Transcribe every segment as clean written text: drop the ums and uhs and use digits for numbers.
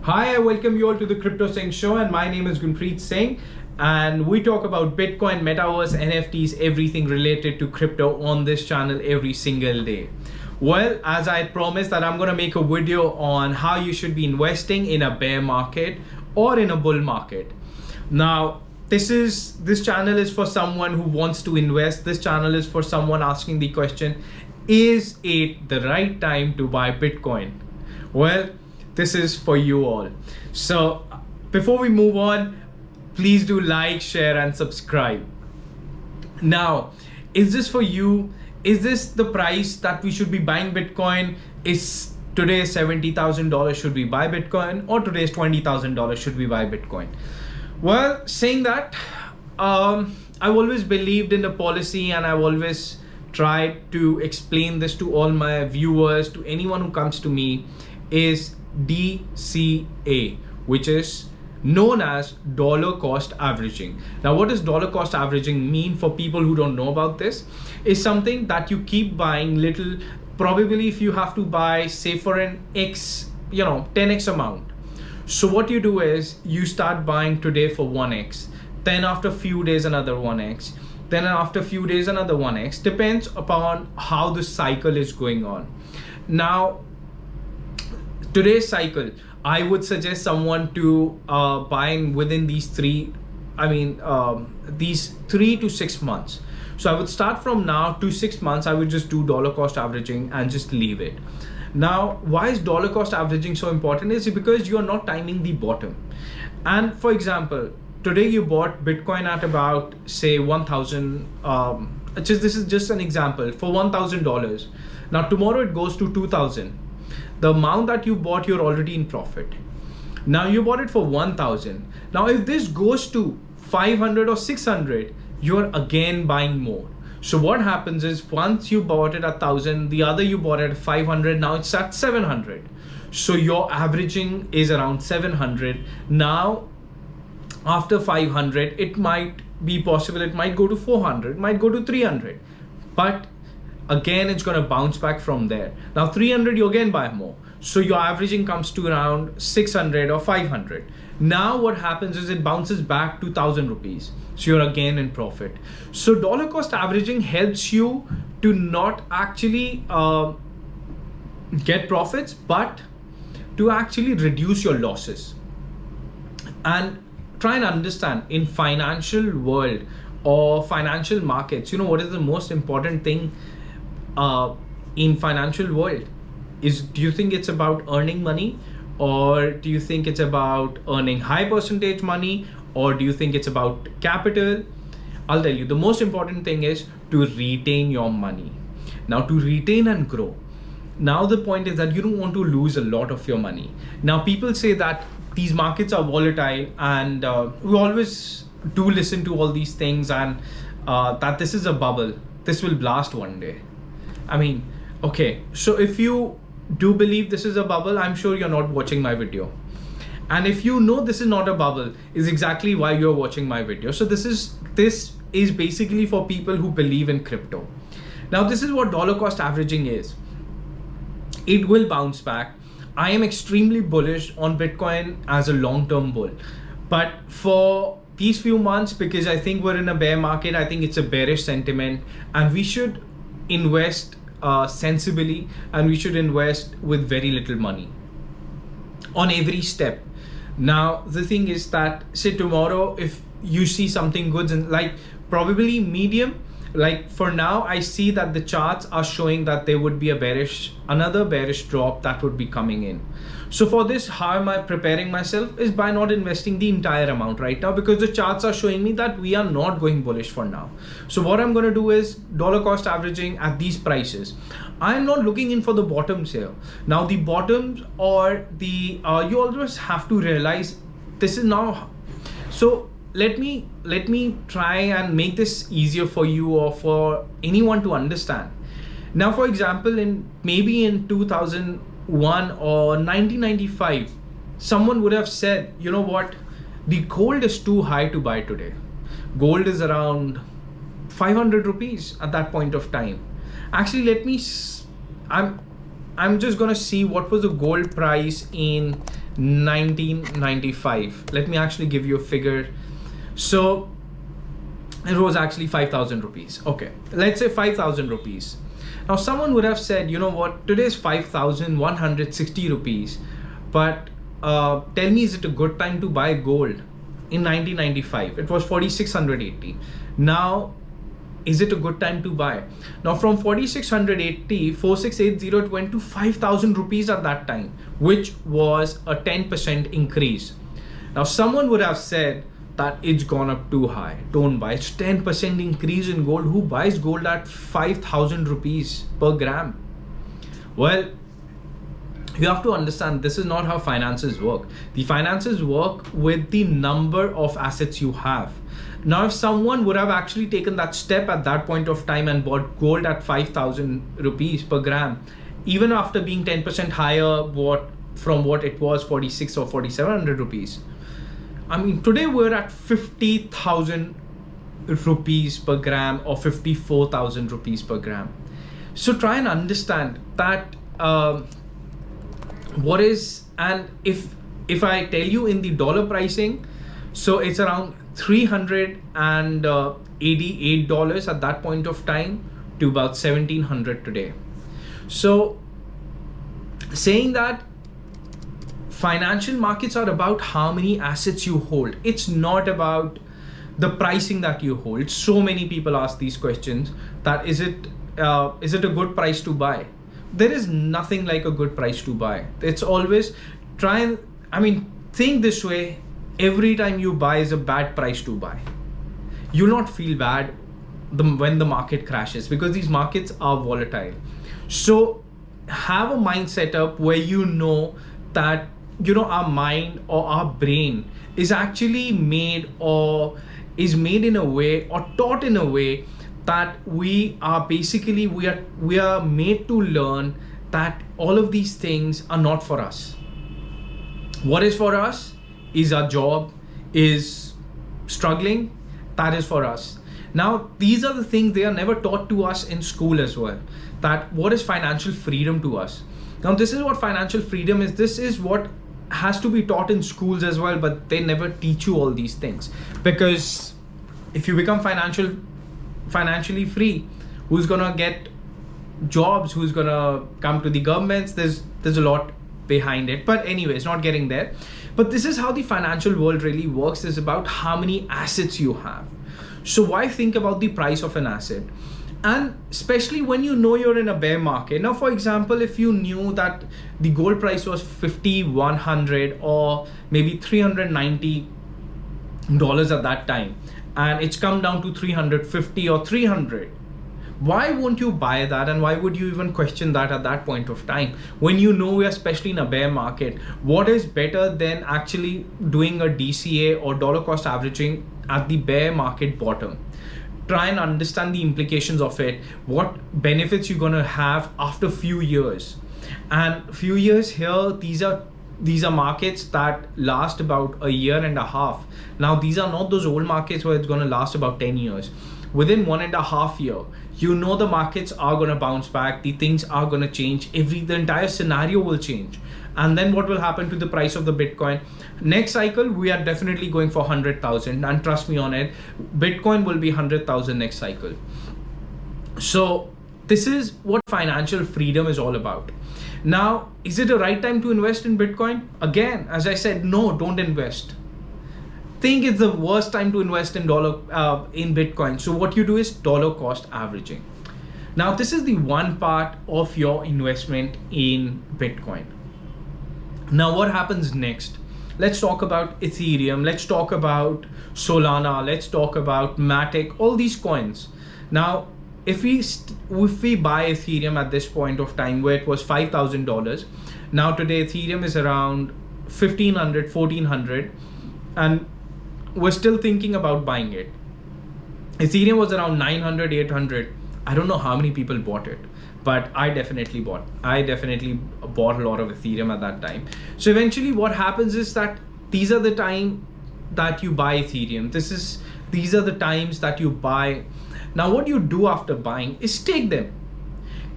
Hi, I welcome you all to the Crypto Singh Show, and my name is Gunpreet Singh, and we talk about Bitcoin, Metaverse, NFTs, everything related to crypto on this channel every single day. Well, as I promised that I'm going to make a video on how you should be investing in a bear market or in a bull market. Now, this channel is for someone who wants to invest. This channel is for someone asking the question, is it the right time to buy Bitcoin? Well, this is for you all. So before we move on, please do like, share, and subscribe. Now, is this for you? Is this the price that we should be buying Bitcoin? Is today $70,000 should we buy Bitcoin, or today's $20,000 should we buy Bitcoin? Well, saying that, I've always believed in the policy, and I've always tried to explain this to all my viewers, to anyone who comes to me, is DCA, which is known as dollar cost averaging. Now, what does dollar cost averaging mean for people who don't know about this? Is something that you keep buying little, probably if you have to buy, say for an X, 10X amount. So what you do is you start buying today for 1X, then after a few days, another 1X, then after a few days, another 1X, depends upon how the cycle is going on. Now, today's cycle, I would suggest someone to buy within these 3 to 6 months. So I would start from now to 6 months. I would just do dollar cost averaging and just leave it. Now, why is dollar cost averaging so important? Is because you are not timing the bottom. And for example, today you bought Bitcoin at about, say, 1,000. This is just an example, for $1,000. Now tomorrow it goes to 2,000. The amount that you bought, you're already in profit. Now you bought it for 1,000. Now if this goes to 500 or 600, you're again buying more. So what happens is, once you bought it at 1,000, the other you bought it at 500, now it's at 700. So your averaging is around 700. Now, after 500, it might be possible, it might go to 400, it might go to 300. But again, it's going to bounce back from there. Now 300, you again buy more. So your averaging comes to around 600 or 500. Now what happens is it bounces back to 1,000 rupees. So you're again in profit. So dollar cost averaging helps you to not actually get profits, but to actually reduce your losses. And try and understand, in financial world or financial markets, what is the most important thing in financial world? Do you think it's about earning money, or do you think it's about earning high percentage money, or do you think it's about capital? I'll tell you, the most important thing is to retain your money. Now, to retain and grow. Now the point is that you don't want to lose a lot of your money. Now people say that these markets are volatile, and we always do listen to all these things, and that this is a bubble, this will blast one day. Okay, so if you do believe this is a bubble, I'm sure you're not watching my video. And if you know this is not a bubble, is exactly why you're watching my video. So this is basically for people who believe in crypto. Now, this is what dollar cost averaging is. It will bounce back. I am extremely bullish on Bitcoin as a long-term bull. But for these few months, because I think we're in a bear market, I think it's a bearish sentiment, and we should invest sensibly, and we should invest with very little money on every step. Now the thing is that, say tomorrow, if you see something good and like probably medium, like for now I see that the charts are showing that there would be another bearish drop that would be coming in. So for this, how am I preparing myself? Is by not investing the entire amount right now, because the charts are showing me that we are not going bullish for now. So what I'm going to do is dollar cost averaging at these prices. I'm not looking in for the bottoms here. Now the bottoms, or you always have to realize this is now. So let me try and make this easier for you or for anyone to understand. Now, for example, maybe in 2001 or 1995, someone would have said, you know what, the gold is too high to buy today. Gold is around 500 rupees at that point of time. Actually, I'm just gonna see what was the gold price in 1995. Let me actually give you a figure. So it was actually 5,000 rupees. Okay, let's say 5,000 rupees. Now someone would have said, you know what, today is 5,160 rupees, but tell me, is it a good time to buy gold? In 1995 it was 4,680. Now is it a good time to buy? Now from 4,680 it went to 5,000 rupees at that time, which was a 10% increase. Now someone would have said that it's gone up too high, don't buy. It's 10% increase in gold. Who buys gold at 5,000 rupees per gram? Well, you have to understand, this is not how finances work. The finances work with the number of assets you have. Now, if someone would have actually taken that step at that point of time and bought gold at 5,000 rupees per gram, even after being 10% higher from what it was, 46 or 4,700 rupees. I mean, today we're at 50,000 rupees per gram or 54,000 rupees per gram. So try and understand that what is, and if I tell you in the dollar pricing, so it's around $388 at that point of time to about 1,700 today. So saying that financial markets are about how many assets you hold. It's not about the pricing that you hold. So many people ask these questions, that is it a good price to buy? There is nothing like a good price to buy. It's always think this way, every time you buy is a bad price to buy. You'll not feel bad when the market crashes, because these markets are volatile. So have a mindset up where you know that our mind or our brain is actually made in a way or taught in a way that we are made to learn that all of these things are not for us. What is for us is our job, is struggling, that is for us. Now, these are the things they are never taught to us in school as well. That what is financial freedom to us? Now, this is what financial freedom is. This is what has to be taught in schools as well, but they never teach you all these things. Because if you become financially free, who's gonna get jobs? Who's gonna come to the governments? There's a lot behind it. But anyways, not getting there. But this is how the financial world really works, is about how many assets you have. So why think about the price of an asset? And especially when you know you're in a bear market. Now, for example, if you knew that the gold price was 5,100 or maybe $390 at that time, and it's come down to 350 or 300, why won't you buy that? And why would you even question that at that point of time? When you know we're especially in a bear market, what is better than actually doing a DCA or dollar cost averaging at the bear market bottom? Try and understand the implications of it, what benefits you're going to have after few years. And few years here, these are markets that last about a year and a half. Now, these are not those old markets where it's going to last about 10 years. Within 1.5 years, the markets are going to bounce back, the things are going to change, the entire scenario will change. And then what will happen to the price of the Bitcoin? Next cycle, we are definitely going for 100,000, and trust me on it, Bitcoin will be 100,000 next cycle. So this is what financial freedom is all about. Now, is it the right time to invest in Bitcoin? Again, as I said, no, don't invest. Think it's the worst time to invest in Bitcoin. So what you do is dollar cost averaging. Now, this is the one part of your investment in Bitcoin. Now, what happens next? Let's talk about Ethereum. Let's talk about Solana. Let's talk about Matic, all these coins. Now, if we buy Ethereum at this point of time where it was $5,000, now today Ethereum is around 1,500, 1,400, and we're still thinking about buying it. Ethereum was around 900, 800. I don't know how many people bought it, but I definitely bought a lot of Ethereum at that time. So eventually what happens is that these are the time that you buy Ethereum. These are the times that you buy. Now, what you do after buying is take them,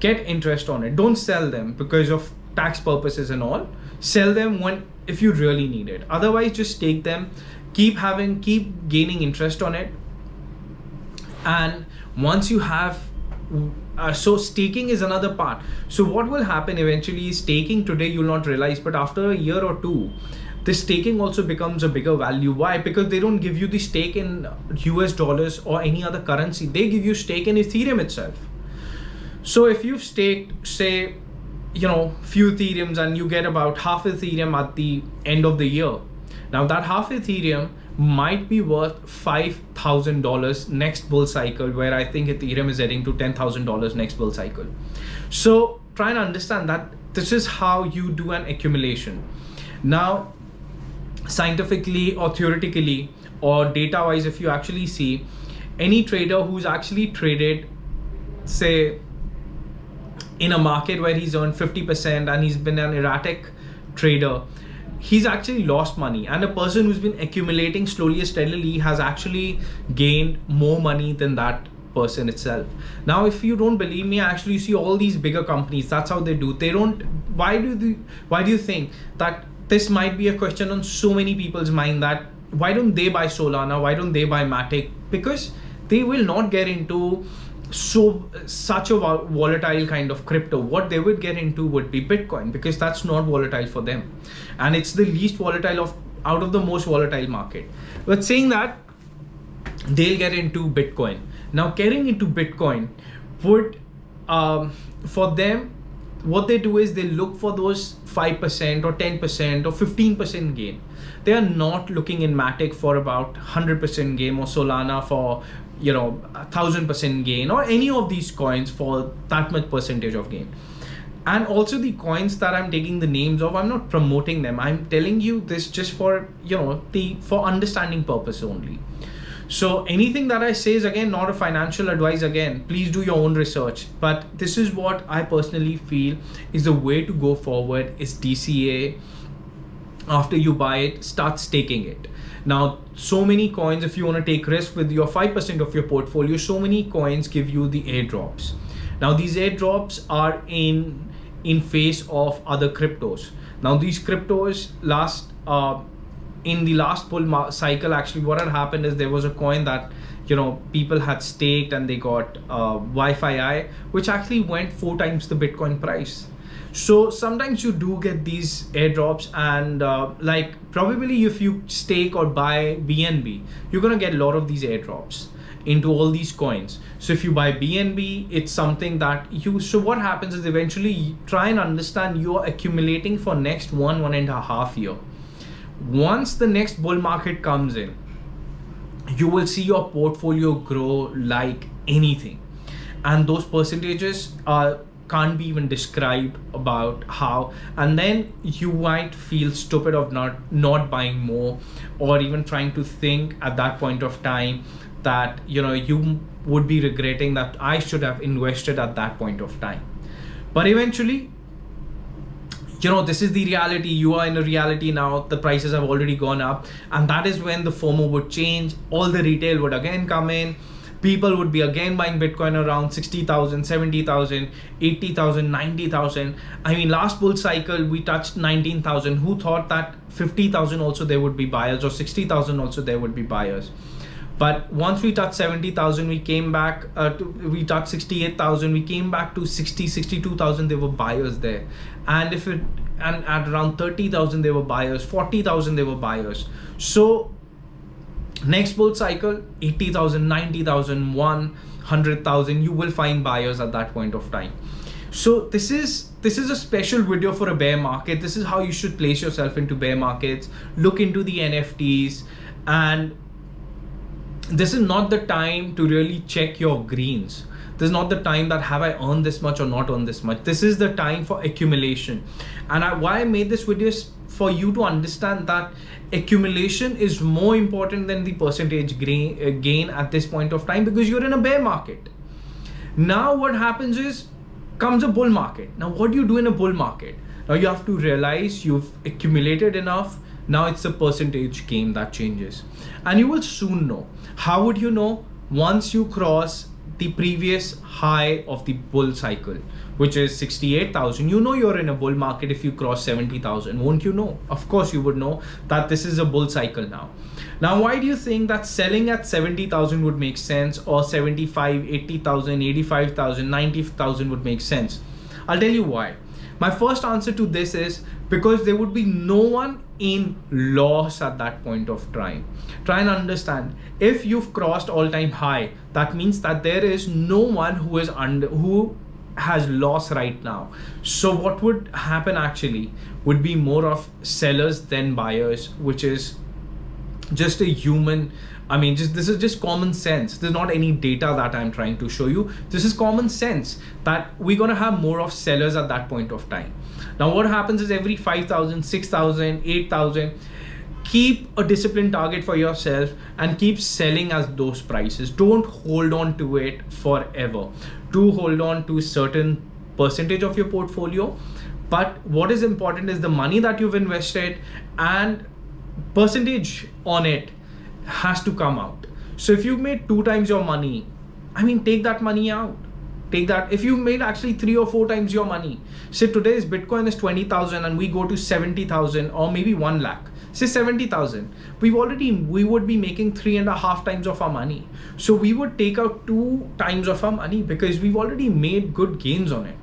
get interest on it. Don't sell them because of tax purposes and all. Sell them if you really need it. Otherwise, just take them, keep gaining interest on it. And once you have so staking is another part. So what will happen eventually is, staking today you'll not realize, but after a year or two, this staking also becomes a bigger value. Why? Because they don't give you the stake in US dollars or any other currency. They give you stake in Ethereum itself. So if you've staked, say, few Ethereums, and you get about half Ethereum at the end of the year. Now that half Ethereum might be worth $5,000 next bull cycle, where I think Ethereum is heading to $10,000 next bull cycle. So try and understand that this is how you do an accumulation. Now, scientifically or theoretically or data wise, if you actually see any trader who's actually traded, say, in a market where he's earned 50% and he's been an erratic trader, he's actually lost money. And a person who's been accumulating slowly and steadily has actually gained more money than that person itself. Now, if you don't believe me, actually see all these bigger companies, that's how they do. They don't, why do you think that this might be a question on so many people's mind, that why don't they buy Solana? Why don't they buy Matic? Because they will not get into such a volatile kind of crypto. What they would get into would be Bitcoin, because that's not volatile for them, and it's the least volatile out of the most volatile market. But saying that, they'll get into Bitcoin. Now, getting into Bitcoin would for them, what they do is they look for those 5% or 10% or 15% gain. They are not looking in Matic for about 100% gain, or Solana for 1,000% gain, or any of these coins for that much percentage of gain. And also the coins that I'm taking the names of, I'm not promoting them. I'm telling you this just for for understanding purpose only. So anything that I say is, again, not a financial advice. Again, please do your own research. But this is what I personally feel is the way to go forward is DCA. After you buy it, start staking it. Now, so many coins, if you want to take risk with your 5% of your portfolio, so many coins give you the airdrops. Now, these airdrops are in face of other cryptos. Now, these cryptos in the last bull cycle, actually what had happened is there was a coin that people had staked and they got Wi-Fi, which actually went 4 times the Bitcoin price. So sometimes you do get these airdrops, and probably if you stake or buy BNB, you're gonna get a lot of these airdrops into all these coins. So if you buy BNB, it's something that so what happens is, eventually you try and understand you're accumulating for next 1.5 year. Once the next bull market comes in, you will see your portfolio grow like anything, and those percentages can't be even described about how. And then you might feel stupid of not buying more, or even trying to think at that point of time that you would be regretting that I should have invested at that point of time. But eventually, this is the reality. You are in a reality now. The prices have already gone up, and that is when the FOMO would change. All the retail would again come in. People would be again buying Bitcoin around 60,000, 70,000, 80,000, 90,000. I mean, last bull cycle, we touched 19,000. Who thought that 50,000 also there would be buyers, or 60,000 also there would be buyers? But once we touched 70,000, we came back we touched 68,000, we came back to 60, 62,000, there were buyers there. And at around 30,000, there were buyers, 40,000, there were buyers. So next bull cycle, 80,000, 90,000, 100,000, you will find buyers at that point of time. So this is a special video for a bear market. This is how you should place yourself into bear markets. Look into the NFTs, and this is not the time to really check your greens. This is not the time that have I earned this much or not earned this much. This is the time for accumulation. And why I made this video is for you to understand that accumulation is more important than the percentage gain at this point of time, because you're in a bear market. Now what happens is, comes a bull market. Now what do you do in a bull market? Now you have to realize you've accumulated enough. Now it's the percentage gain that changes, and you will soon know. How would you know? Once you cross the previous high of the bull cycle, which is 68,000. You know you're in a bull market if you cross 70,000, won't you know? Of course you would know that this is a bull cycle now. Now, why do you think that selling at 70,000 would make sense, or 75, 80,000, 85,000, 90,000 would make sense? I'll tell you why. My first answer to this is because there would be no one in loss at that point of time. Try and understand, if you've crossed all-time high, that means that there is no one who has loss right now. So what would happen actually would be more of sellers than buyers, which is just a human, this is just common sense. There's not any data that I'm trying to show you. This is common sense that we're going to have more of sellers at that point of time. Now what happens is every 5,000, 6,000, 8,000, keep a disciplined target for yourself and keep selling at those prices. Don't hold on to it forever. Do hold on to a certain percentage of your portfolio. But what is important is the money that you've invested, and percentage on it has to come out. So if you made 2 times your money, take that money out. Take that. If you made actually 3 or 4 times your money, say today's Bitcoin is 20,000 and we go to 70,000 or maybe 1 lakh, say 70,000, we would be making 3.5 times of our money. So we would take out 2 times of our money because we've already made good gains on it.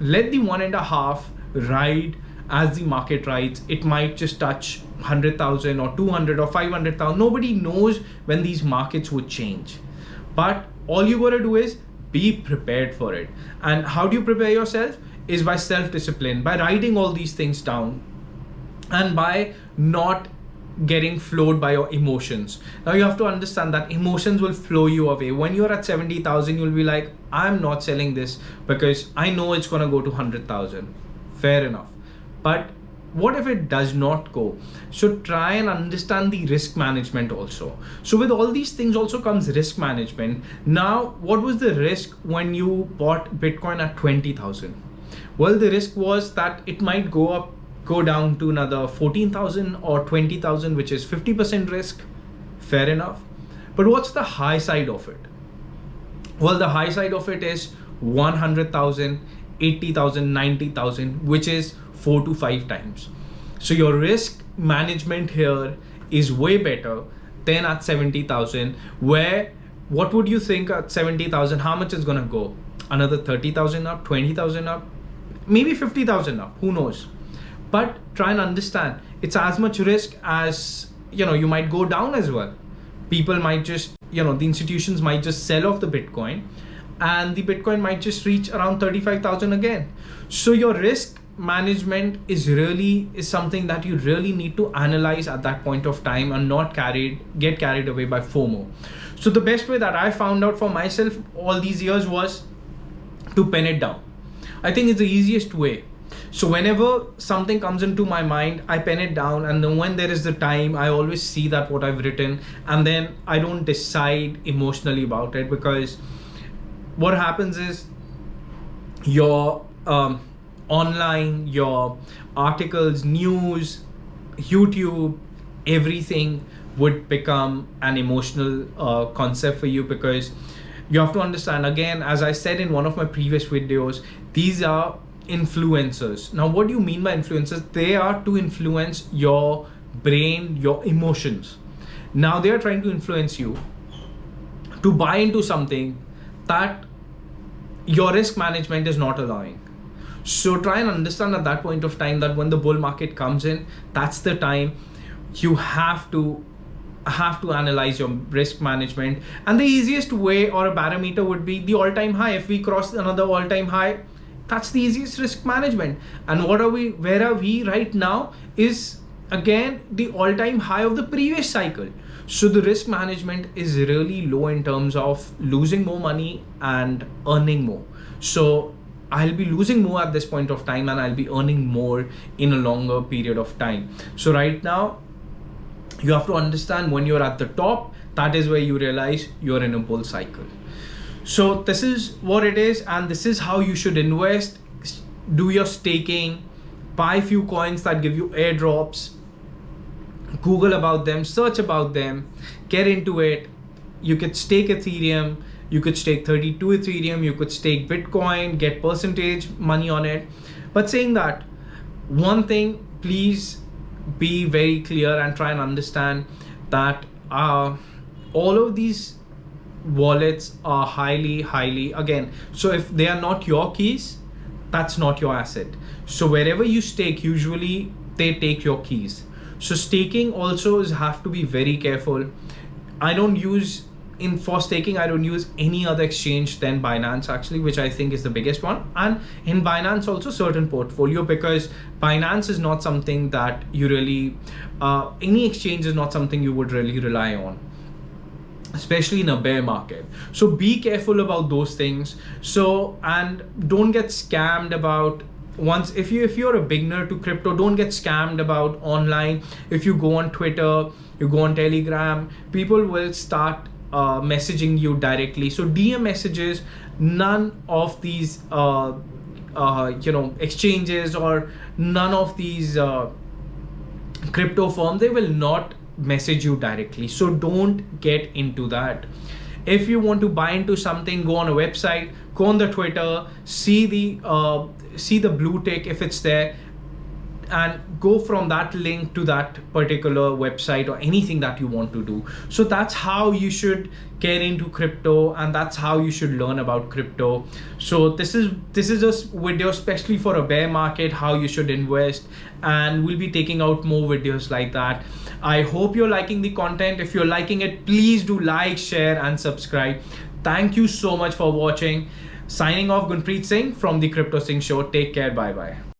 Let the 1.5 ride as the market rides. It might just touch 100,000 or 200 or 500,000. Nobody knows when these markets would change. But all you gotta do is be prepared for it. And how do you prepare yourself? Is by self-discipline, by writing all these things down, and by not getting flowed by your emotions. Now you have to understand that emotions will flow you away. When you're at 70,000, you'll be like, I'm not selling this because I know it's gonna go to 100,000. Fair enough. But what if it does not go? So try and understand the risk management also. So with all these things also comes risk management. Now, what was the risk when you bought Bitcoin at 20,000? Well, the risk was that it might go down to another 14,000 or 20,000, which is 50% risk. Fair enough. But what's the high side of it? Well, the high side of it is 100,000, 80,000, 90,000, which is 4 to 5 times. So your risk management here is way better than at 70,000, where what would you think at 70,000, how much is gonna go? Another 30,000 up, 20,000 up, maybe 50,000 up, who knows? But try and understand, it's as much risk as, you might go down as well. People might just, the institutions might just sell off the Bitcoin, and the Bitcoin might just reach around 35,000 again. So your risk management is something that you really need to analyze at that point of time and not get carried away by FOMO. So the best way that I found out for myself all these years was to pen it down. I think it's the easiest way. So whenever something comes into my mind, I pen it down, and then when there is the time, I always see that what I've written, and then I don't decide emotionally about it, because what happens is your online, your articles, news, YouTube, everything would become an emotional concept for you, because you have to understand, again, as I said in one of my previous videos, these are influencers. Now, what do you mean by influencers? They are to influence your brain, your emotions. Now they are trying to influence you to buy into something that your risk management is not allowing. So try and understand at that point of time that when the bull market comes in, that's the time you have to analyze your risk management. And the easiest way or a barometer would be the all-time high. If we cross another all-time high, that's the easiest risk management. And where are we right now is again the all-time high of the previous cycle. So the risk management is really low in terms of losing more money and earning more. So I'll be losing more at this point of time, and I'll be earning more in a longer period of time. So right now, you have to understand, when you're at the top, that is where you realize you're in a bull cycle. So this is what it is, and this is how you should invest. Do your staking, buy a few coins that give you airdrops, Google about them, search about them, get into it. You could stake Ethereum, you could stake 32 Ethereum, you could stake Bitcoin, get percentage money on it. But saying that, one thing, please be very clear and try and understand that all of these wallets are highly, again, so if they are not your keys, that's not your asset. So wherever you stake, usually they take your keys. So staking also have to be very careful. I don't use, for staking, I don't use any other exchange than Binance actually, which I think is the biggest one. And in Binance also certain portfolio, because Binance is not something that you really, any exchange is not something you would really rely on, especially in a bear market. So be careful about those things. So, and don't get scammed about, once if you're a beginner to crypto, don't get scammed about online. If you go on Twitter, you go on Telegram, people will start messaging you directly. So DM messages, none of these exchanges or none of these crypto firms, they will not message you directly. So don't get into that. If you want to buy into something, go on a website, go on the Twitter, see the blue tick if it's there, and go from that link to that particular website or anything that you want to do. So that's how you should get into crypto, and that's how you should learn about crypto. So this is a video especially for a bear market, how you should invest, and we'll be taking out more videos like that. I hope you're liking the content. If you're liking it, please do like, share and subscribe. Thank you so much for watching. Signing off, Gunpreet Singh from the Crypto Singh Show. Take care. Bye bye.